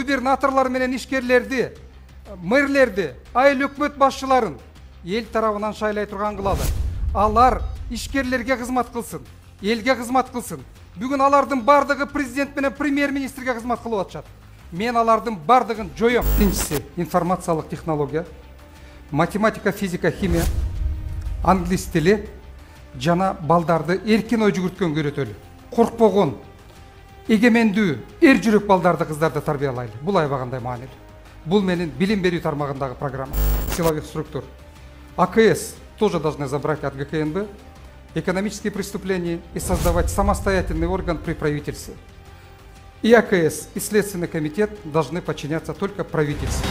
губернаторлар менен ишкерлерди, мэрлерди, айыл өкмөт башчыларын эл тарабынан шайлай турган кылалы. Алар ишкерлерге кызмат кылсын, элге кызмат кылсын. Бүгүн алардын бардыгы президент менен премьер-министрге кызмат кылып атышат. Мен алардын бардыгын жоём. Экинчиси информациялык технология, математика, физика, химия, англис тили жана балдарды эркин ой жүгүрткөнгө үйрөтөлү. Коркпогон, эгемендүү, эр жүрөк балдарды, кыздарды тарбиялайлы. Бул аябагандай маанилүү. Бул менин билим берүү тармагындагы программа. Силовых структур. АКС тоже должны забрать от ГКНБ экономические преступления и создавать самостоятельный орган при правительстве. И АКС, и Следственный комитет должны подчиняться только правительству.